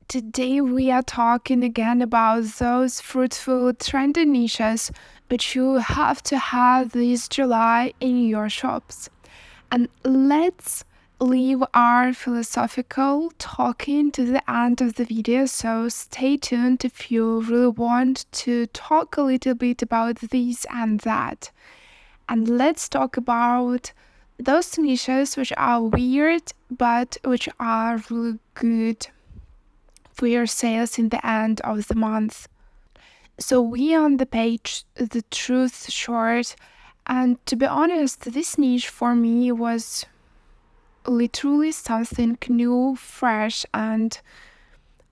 Today we are talking again about those fruitful trendy niches which you have to have this July in your shops. And let's leave our philosophical talking to the end of the video, so stay tuned if you really want to talk a little bit about this and that. And let's talk about those niches which are weird but which are really good for your sales in the end of the month. So we on the page the truth short, and to be honest, this niche for me was literally something new, fresh, and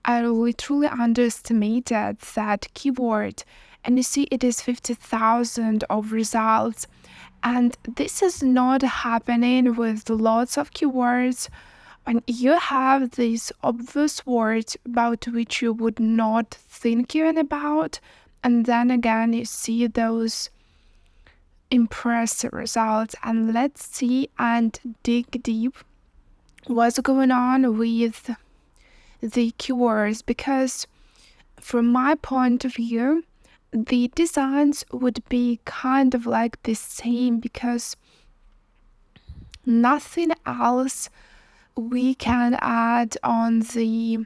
I literally underestimated that keyword. And you see, it is 50,000 of results, and this is not happening with lots of keywords. And you have these obvious words about which you would not think even about, and then again you see those impressive results. And let's see and dig deep what's going on with the keywords, because from my point of view the designs would be kind of like the same, because nothing else we can add on the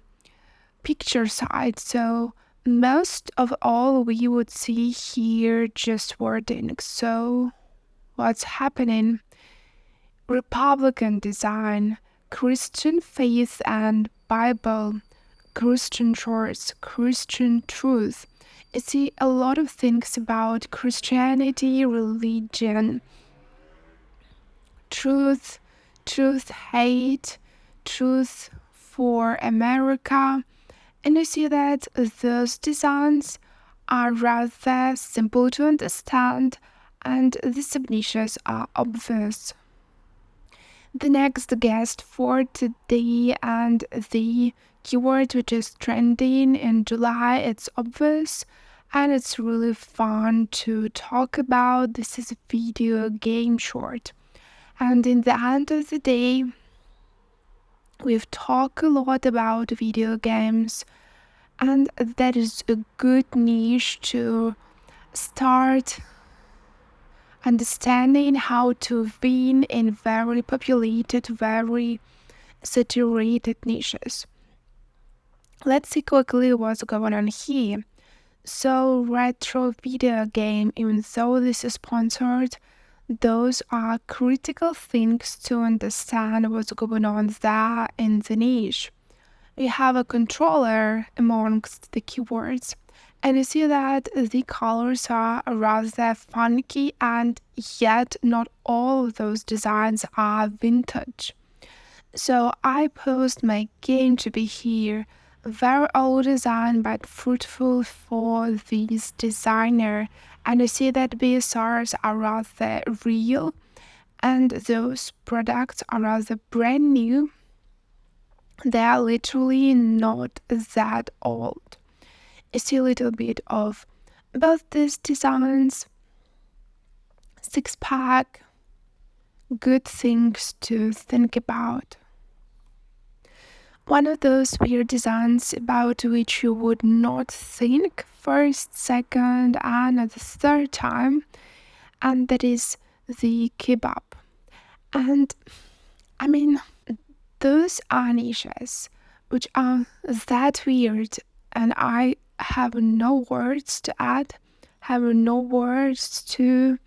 picture side. So most of all we would see here just wording. So what's happening? Republican design, Christian faith and Bible, Christian shorts, Christian truth. You see a lot of things about Christianity, religion, truth, hate, truth for America. And you see that those designs are rather simple to understand and the subniches are obvious. The next guest for today and the keyword which is trending in July, it's obvious and it's really fun to talk about. This is a video game short. And in the end of the day, we've talked a lot about video games, and that is a good niche to start understanding how to win in very populated, very saturated niches. Let's see quickly what's going on here. So retro video game, even though this is sponsored, those are critical things to understand what's going on there in the niche. You have a controller amongst the keywords, and you see that the colors are rather funky, and yet not all of those designs are vintage. So I post my game to be here. Very old design but fruitful for this designer, and you see that BSRs are rather real and those products are rather brand new. They are literally not that old. You see a little bit of both these designs, six-pack, good things to think about. One of those weird designs about which you would not think first, second, and the third time, and that is the kebab. And I mean, those are niches which are that weird, and I have no words to add, have no words to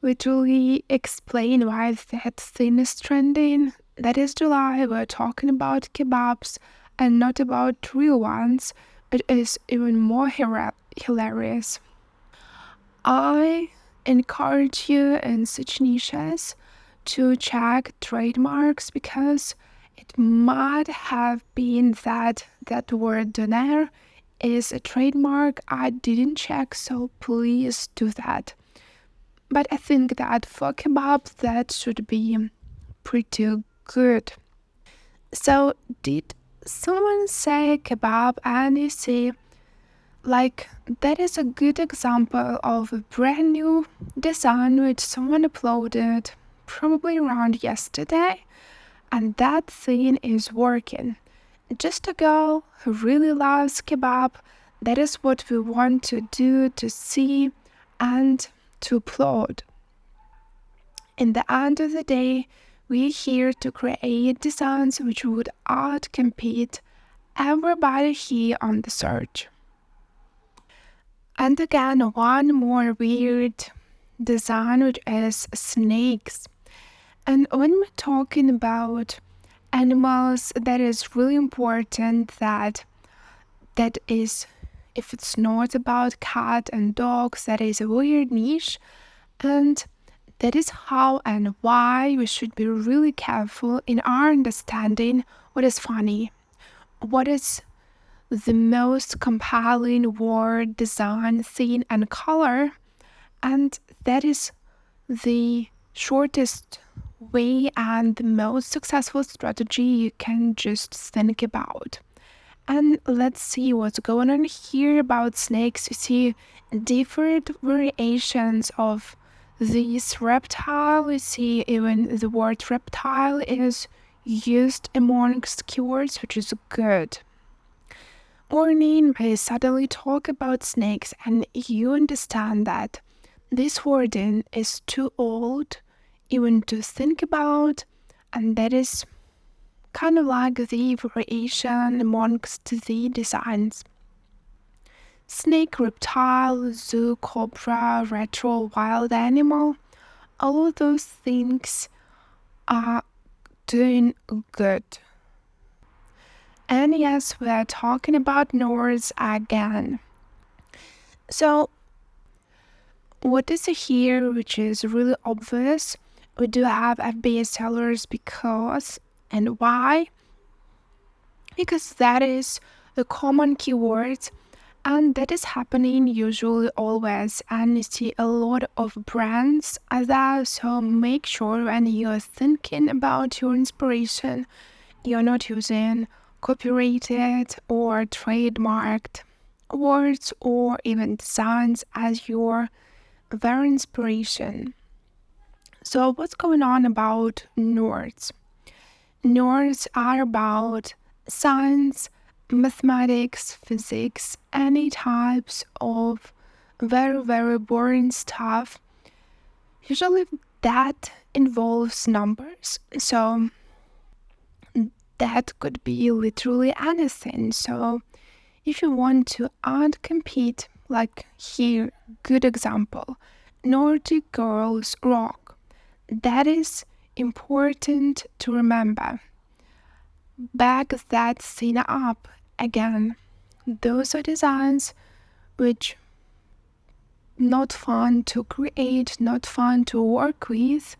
literally explain why that thing is trending. That is July, we're talking about kebabs and not about real ones. It is even more hilarious. I encourage you in such niches to check trademarks, because it might have been that word doner is a trademark. I didn't check, so please do that. But I think that for kebab that should be pretty good. So did someone say kebab? And you see, like, that is a good example of a brand new design which someone uploaded probably around yesterday, and that thing is working. just a girl who really loves kebab. That is what we want to do, to see and to applaud. In the end of the day, we're here to create designs which would outcompete everybody here on the search. And again, one more weird design, which is snakes. And when we're talking about animals, that is really important that is, if it's not about cat and dogs, that is a weird niche. And that is how and why we should be really careful in our understanding what is funny, what is the most compelling word, design, scene, and color. And that is the shortest way and the most successful strategy you can just think about. And let's see what's going on here about snakes. You see different variations of this reptile. You see even the word reptile is used amongst keywords, which is good. Warning, I suddenly talk about snakes and you understand that this wording is too old even to think about, and that is kind of like the variation amongst the designs. Snake, reptile, zoo, cobra, retro, wild animal, all of those things are doing good. And yes, we're talking about Nords again. So, what is here, which is really obvious? We do have FBA sellers because, and why? Because that is a common keyword, and that is happening usually always, and you see a lot of brands as that. So make sure when you're thinking about your inspiration, you're not using copyrighted or trademarked words or even designs as your very inspiration. So what's going on about Nords? Nords are about science, mathematics, physics, any types of very, very boring stuff. Usually that involves numbers. So that could be literally anything. So if you want to outcompete, like here, good example, Nordic girls rock. That is important to remember. Back that scene up again. Those are designs which not fun to create, not fun to work with,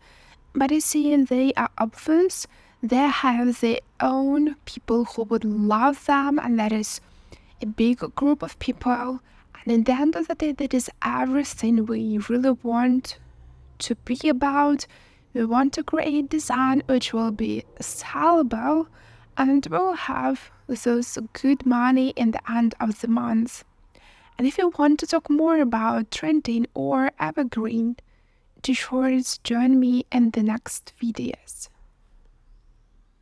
but you see they are obvious. They have their own people who would love them, and that is a big group of people. And in the end of the day, that is everything we really want to be about. We want to create design which will be sellable and will have those good money in the end of the month. And if you want to talk more about trending or evergreen, be sure to join me in the next videos.